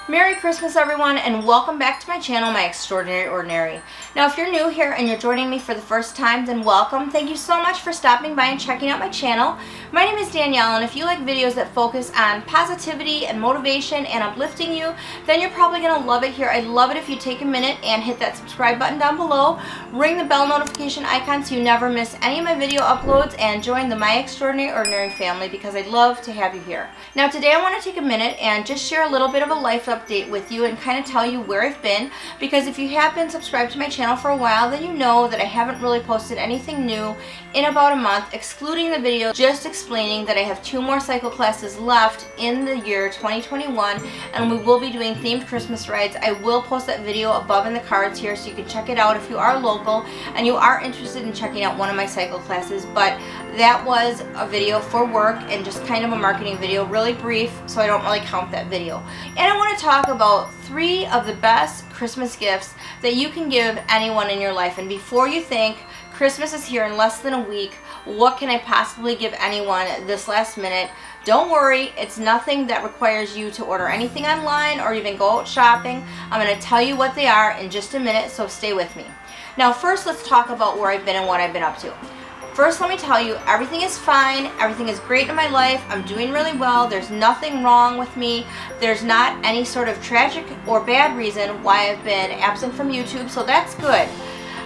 Merry Christmas everyone, and welcome back to my channel, My Extraordinary Ordinary. Now if you're new here and you're joining me for the first time, then welcome. Thank you so much for stopping by and checking out my channel. My name is Danielle, and if you like videos that focus on positivity and motivation and uplifting you, then you're probably going to love it here. I'd love it if you take a minute and hit that subscribe button down below, ring the bell notification icon so you never miss any of my video uploads, and join the My Extraordinary Ordinary family because I'd love to have you here. Now today I want to take a minute and just share a little bit of a life update with you and kind of tell you where I've been, because if you have been subscribed to my channel for a while, then you know that I haven't really posted anything new in about a month, excluding the video just explaining that I have 2 more cycle classes left in the year 2021, and we will be doing themed Christmas rides. I will post that video above in the cards here so you can check it out if you are local and you are interested in checking out one of my cycle classes. But that was a video for work and just kind of a marketing video, really brief, so I don't really count that video. And I want to talk about 3 of the best Christmas gifts that you can give anyone in your life. And before you think Christmas is here in less than a week, what can I possibly give anyone this last minute? Don't worry, it's nothing that requires you to order anything online or even go out shopping. I'm going to tell you what they are in just a minute, so stay with me. Now first, let's talk about where I've been and what I've been up to. First, let me tell you, everything is fine, everything is great in my life, I'm doing really well, there's nothing wrong with me, there's not any sort of tragic or bad reason why I've been absent from YouTube, so that's good.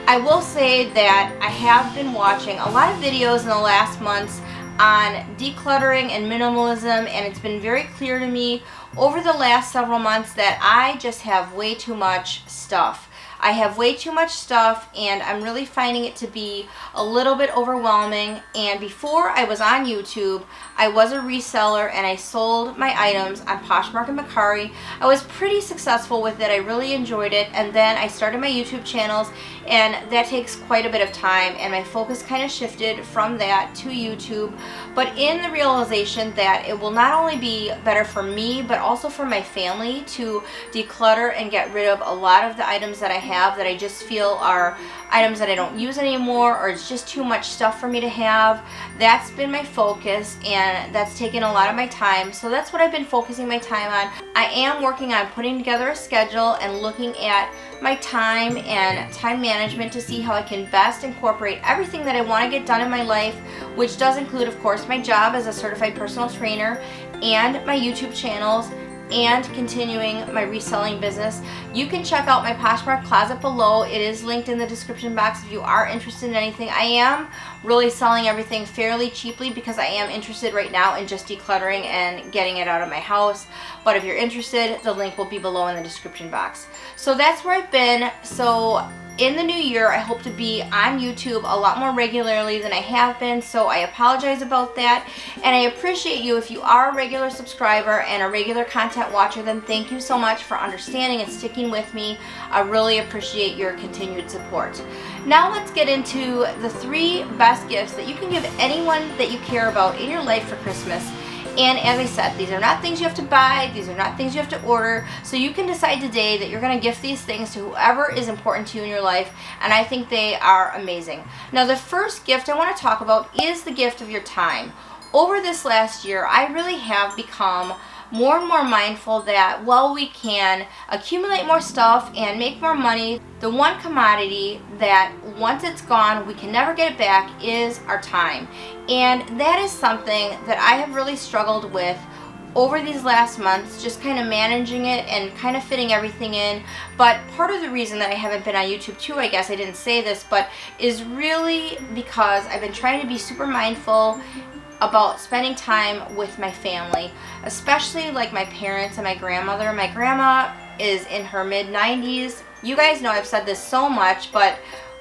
I will say that I have been watching a lot of videos in the last months on decluttering and minimalism, and it's been very clear to me over the last several months that I just have way too much stuff. I have way too much stuff, and I'm really finding it to be a little bit overwhelming. And before I was on YouTube, I was a reseller and I sold my items on Poshmark and Mercari. I was pretty successful with it. I really enjoyed it. And then I started my YouTube channels, and that takes quite a bit of time, and my focus kind of shifted from that to YouTube. But in the realization that it will not only be better for me, but also for my family to declutter and get rid of a lot of the items that I have that I just feel are items that I don't use anymore, or it's just too much stuff for me to have. That's been my focus, and that's taken a lot of my time, so that's what I've been focusing my time on. I am working on putting together a schedule and looking at my time and time management to see how I can best incorporate everything that I want to get done in my life, which does include, of course, my job as a certified personal trainer and my YouTube channels and continuing my reselling business. You can check out my Poshmark closet below. It is linked in the description box if you are interested in anything. I am really selling everything fairly cheaply because I am interested right now in just decluttering and getting it out of my house. But if you're interested, the link will be below in the description box. So that's where I've been. So in the new year, I hope to be on YouTube a lot more regularly than I have been, so I apologize about that. And I appreciate you. If you are a regular subscriber and a regular content watcher, then thank you so much for understanding and sticking with me. I really appreciate your continued support. Now let's get into the 3 best gifts that you can give anyone that you care about in your life for Christmas. And as I said, these are not things you have to buy, these are not things you have to order, so you can decide today that you're going to gift these things to whoever is important to you in your life, and I think they are amazing. Now the first gift I want to talk about is the gift of your time. Over this last year, I really have become more and more mindful that while we can accumulate more stuff and make more money, the one commodity that once it's gone we can never get it back is our time. And that is something that I have really struggled with over these last months, just kind of managing it and kind of fitting everything in. But part of the reason that I haven't been on YouTube too, I guess I didn't say this, but is really because I've been trying to be super mindful about spending time with my family, especially like my parents and my grandmother. My grandma is in her mid-90s. You guys know I've said this so much, but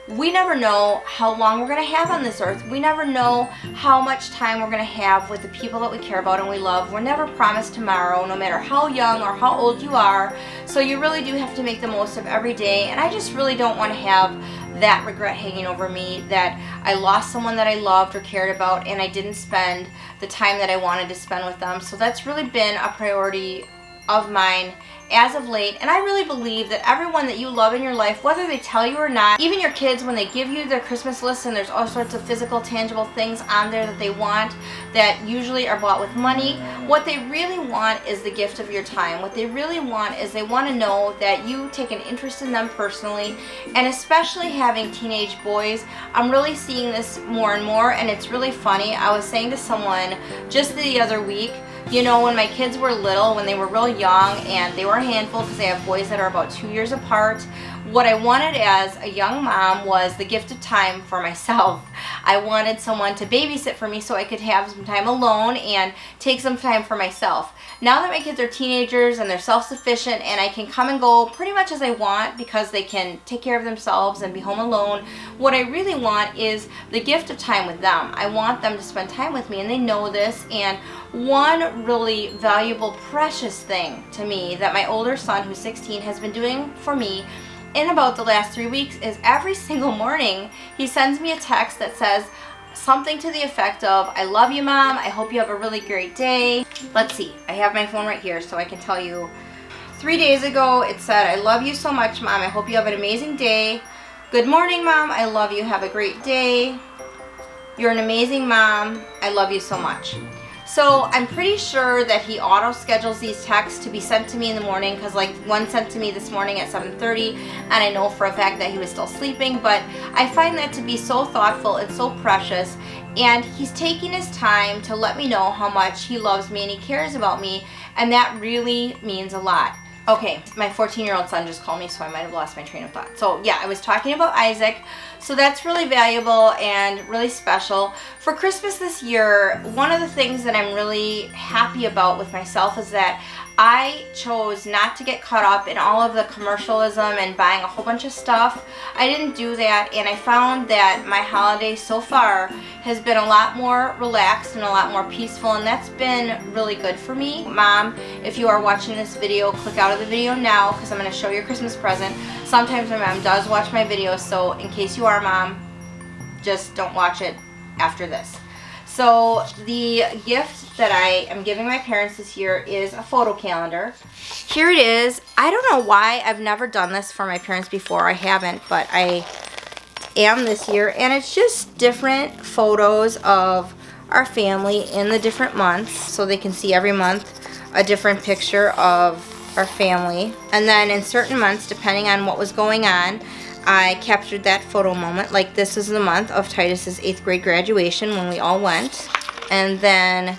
we never know how long we're going to have on this earth. We never know how much time we're going to have with the people that we care about and we love. We're never promised tomorrow, no matter how young or how old you are. So you really do have to make the most of every day, and I just really don't want to have that regret hanging over me that I lost someone that I loved or cared about and I didn't spend the time that I wanted to spend with them. So that's really been a priority of mine as of late, and I really believe that everyone that you love in your life, whether they tell you or not, even your kids, when they give you their Christmas list and there's all sorts of physical, tangible things on there that they want that usually are bought with money, what they really want is the gift of your time. What they really want is they want to know that you take an interest in them personally, and especially having teenage boys, I'm really seeing this more and more, and it's really funny. I was saying to someone just the other week, you know, when my kids were little, when they were real young, and they were a handful because I have boys that are about 2 years apart, what I wanted as a young mom was the gift of time for myself. I wanted someone to babysit for me so I could have some time alone and take some time for myself. Now that my kids are teenagers and they're self-sufficient and I can come and go pretty much as I want because they can take care of themselves and be home alone, what I really want is the gift of time with them. I want them to spend time with me, and they know this. And one really valuable, precious thing to me that my older son, who's 16, has been doing for me in about the last 3 weeks is every single morning he sends me a text that says something to the effect of, "I love you, Mom. I hope you have a really great day." Let's see. I have my phone right here so I can tell you. 3 days ago it said, "I love you so much, Mom. I hope you have an amazing day. Good morning, Mom. I love you. Have a great day. You're an amazing mom. I love you so much." So I'm pretty sure that he auto schedules these texts to be sent to me in the morning, because like one sent to me this morning at 7:30, and I know for a fact that he was still sleeping, but I find that to be so thoughtful and so precious, and he's taking his time to let me know how much he loves me and he cares about me, and that really means a lot. Okay, my 14-year-old son just called me, so I might have lost my train of thought. So yeah, I was talking about Isaac. So that's really valuable and really special. For Christmas this year, one of the things that I'm really happy about with myself is that I chose not to get caught up in all of the commercialism and buying a whole bunch of stuff. I didn't do that, and I found that my holiday so far has been a lot more relaxed and a lot more peaceful, and that's been really good for me. Mom, if you are watching this video, click out of the video now because I'm going to show your Christmas present. Sometimes my mom does watch my videos, so in case you are, Mom, just don't watch it after this. So the gift that I am giving my parents this year is a photo calendar. Here it is. I don't know why I've never done this for my parents before. I haven't, but I am this year. And it's just different photos of our family in the different months, so they can see every month a different picture of our family. And then in certain months, depending on what was going on, I captured that photo moment. Like this is the month of Titus's 8th grade graduation when we all went. And then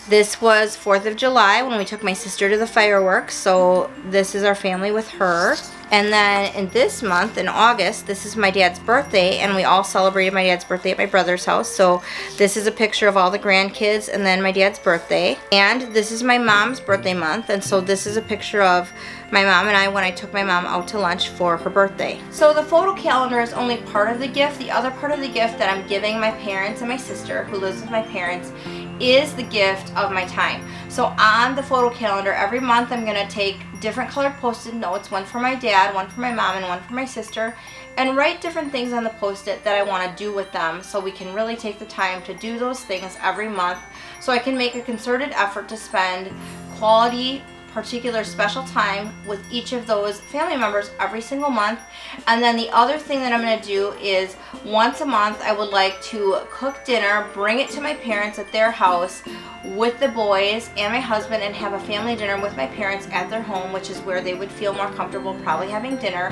this was 4th of July when we took my sister to the fireworks. So this is our family with her. And then in this month, in August, this is my dad's birthday, and we all celebrated my dad's birthday at my brother's house. So this is a picture of all the grandkids and then my dad's birthday. And this is my mom's birthday month, and so this is a picture of my mom and I when I took my mom out to lunch for her birthday. So the photo calendar is only part of the gift. The other part of the gift that I'm giving my parents and my sister, who lives with my parents, is the gift of my time. So on the photo calendar, every month I'm going to take different colored post-it notes, one for my dad, one for my mom, and one for my sister, and write different things on the post-it that I want to do with them, so we can really take the time to do those things every month, so I can make a concerted effort to spend quality, particular special time with each of those family members every single month. And then the other thing that I'm going to do is once a month I would like to cook dinner, bring it to my parents at their house with the boys and my husband, and have a family dinner with my parents at their home, which is where they would feel more comfortable probably having dinner.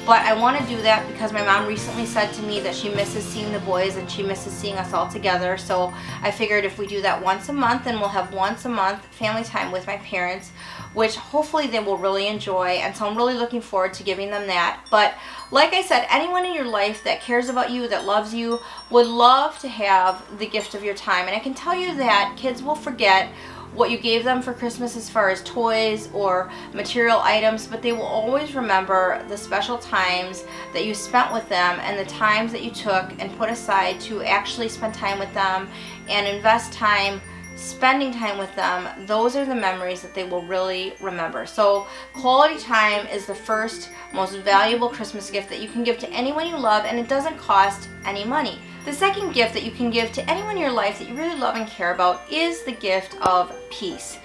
But I want to do that because my mom recently said to me that she misses seeing the boys and she misses seeing us all together. So I figured if we do that once a month, then we'll have once a month family time with my parents, which hopefully they will really enjoy. And so I'm really looking forward to giving them that. But like I said, anyone in your life that cares about you, that loves you, would love to have the gift of your time. And I can tell you that kids will forget what you gave them for Christmas as far as toys or material items, but they will always remember the special times that you spent with them and the times that you took and put aside to actually spend time with them and invest time spending time with them. Those are the memories that they will really remember. So quality time is the first most valuable Christmas gift that you can give to anyone you love, and it doesn't cost any money. The second gift that you can give to anyone in your life that you really love and care about is the gift of peace.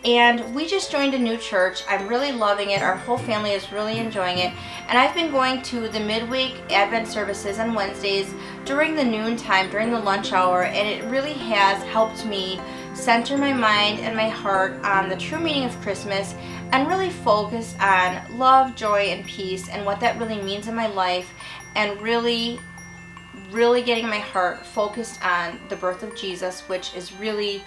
And we just joined a new church. I'm really loving it. Our whole family is really enjoying it. And I've been going to the midweek Advent services on Wednesdays during the noon time, during the lunch hour, and it really has helped me center my mind and my heart on the true meaning of Christmas and really focus on love, joy, and peace and what that really means in my life, and really getting my heart focused on the birth of Jesus, which is really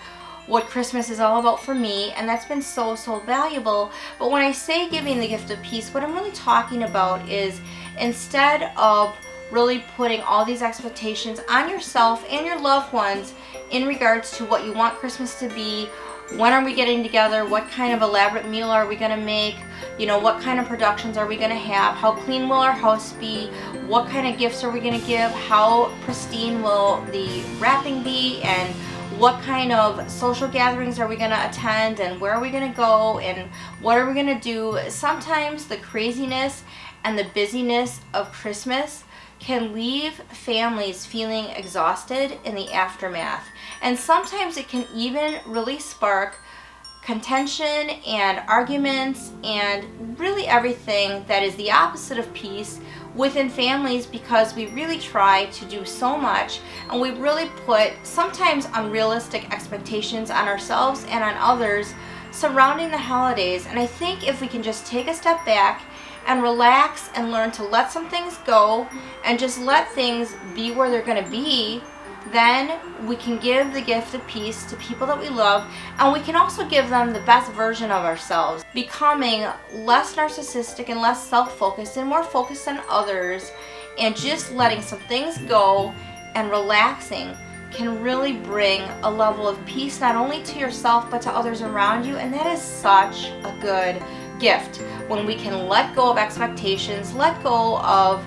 what Christmas is all about for me, and that's been so valuable. But when I say giving the gift of peace, what I'm really talking about is, instead of really putting all these expectations on yourself and your loved ones in regards to what you want Christmas to be, when are we getting together, what kind of elaborate meal are we going to make, what kind of productions are we going to have, how clean will our house be, what kind of gifts are we going to give, how pristine will the wrapping be, and what kind of social gatherings are we going to attend, and where are we going to go, and what are we going to do. Sometimes the craziness and the busyness of Christmas can leave families feeling exhausted in the aftermath. And sometimes it can even really spark contention and arguments and really everything that is the opposite of peace within families, because we really try to do so much and we really put sometimes unrealistic expectations on ourselves and on others surrounding the holidays. And I think if we can just take a step back and relax and learn to let some things go and just let things be where they're going to be, then we can give the gift of peace to people that we love, and we can also give them the best version of ourselves, becoming less narcissistic and less self-focused and more focused on others, and just letting some things go and relaxing can really bring a level of peace not only to yourself but to others around you. And that is such a good gift when we can let go of expectations, let go of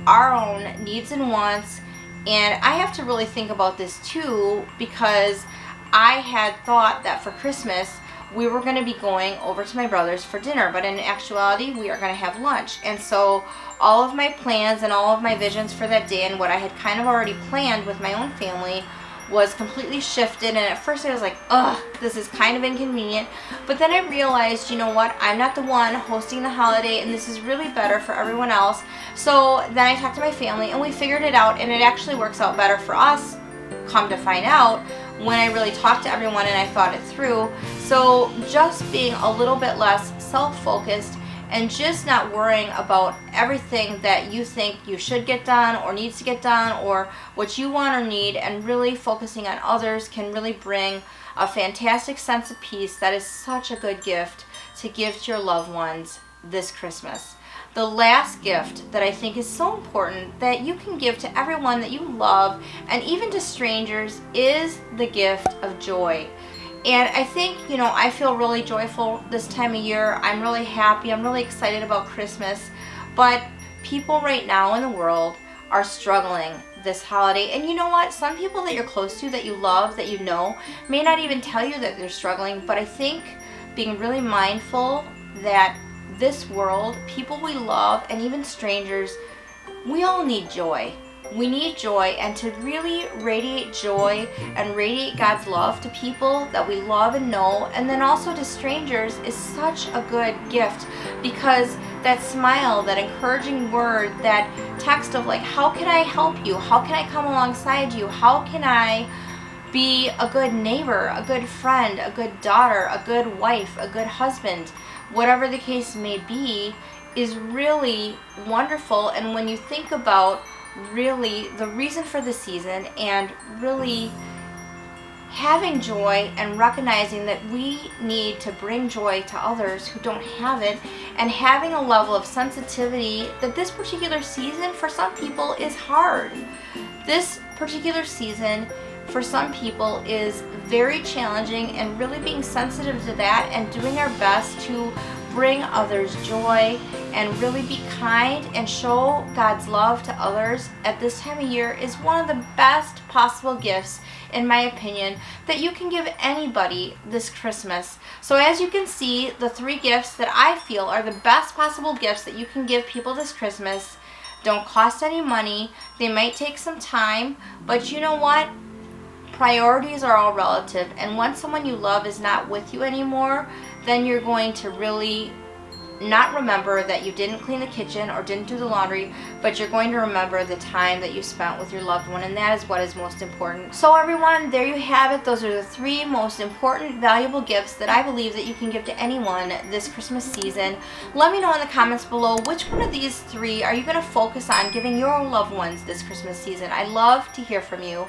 our own needs and wants. And I have to really think about this too, because I had thought that for Christmas we were going to be going over to my brother's for dinner, but in actuality we are going to have lunch. And so all of my plans and all of my visions for that day and what I had kind of already planned with my own family was completely shifted. And at first I was like, ugh, this is kind of inconvenient. But then I realized, you know what, I'm not the one hosting the holiday, and this is really better for everyone else. So then I talked to my family and we figured it out, and it actually works out better for us, come to find out, when I really talked to everyone and I thought it through. So just being a little bit less self-focused and just not worrying about everything that you think you should get done or needs to get done or what you want or need, and really focusing on others can really bring a fantastic sense of peace that is such a good gift to give to your loved ones this Christmas. The last gift that I think is so important that you can give to everyone that you love and even to strangers is the gift of joy. And I think, I feel really joyful this time of year. I'm really happy. I'm really excited about Christmas. But people right now in the world are struggling this holiday. And you know what? Some people that you're close to, that you love, that you know, may not even tell you that they're struggling. But I think being really mindful that this world, people we love, and even strangers, we all need joy. We need joy, and to really radiate joy and radiate God's love to people that we love and know, and then also to strangers, is such a good gift, because that smile, that encouraging word, that text of like, how can I help you? How can I come alongside you? How can I be a good neighbor, a good friend, a good daughter, a good wife, a good husband? Whatever the case may be, is really wonderful. And when you think about really the reason for the season, and really having joy and recognizing that we need to bring joy to others who don't have it, and having a level of sensitivity that this particular season for some people is hard. This particular season for some people is very challenging, and really being sensitive to that and doing our best to bring others joy and really be kind and show God's love to others at this time of year is one of the best possible gifts, in my opinion, that you can give anybody this Christmas. So as you can see, the 3 gifts that I feel are the best possible gifts that you can give people this Christmas don't cost any money. They might take some time, but you know what? priorities are all relative, and once someone you love is not with you anymore, then you're going to really not remember that you didn't clean the kitchen or didn't do the laundry, but you're going to remember the time that you spent with your loved one, and that is what is most important. So everyone, there you have it. Those are the 3 most important, valuable gifts that I believe that you can give to anyone this Christmas season. Let me know in the comments below, which one of these 3 are you going to focus on giving your loved ones this Christmas season? I love to hear from you.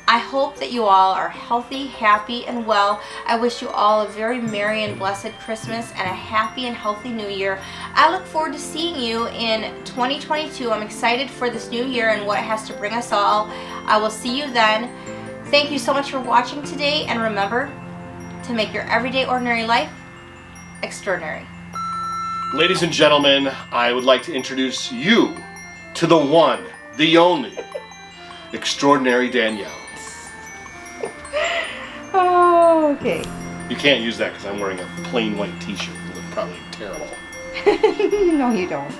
I hope that you all are healthy, happy, and well. I wish you all a very merry and blessed Christmas and a happy and healthy new year. I look forward to seeing you in 2022. I'm excited for this new year and what it has to bring us all. I will see you then. Thank you so much for watching today, and remember to make your everyday ordinary life extraordinary. Ladies and gentlemen, I would like to introduce you to the one, the only, extraordinary Danielle. Oh, okay. You can't use that because I'm wearing a plain white t-shirt. It would probably look terrible. No, you don't.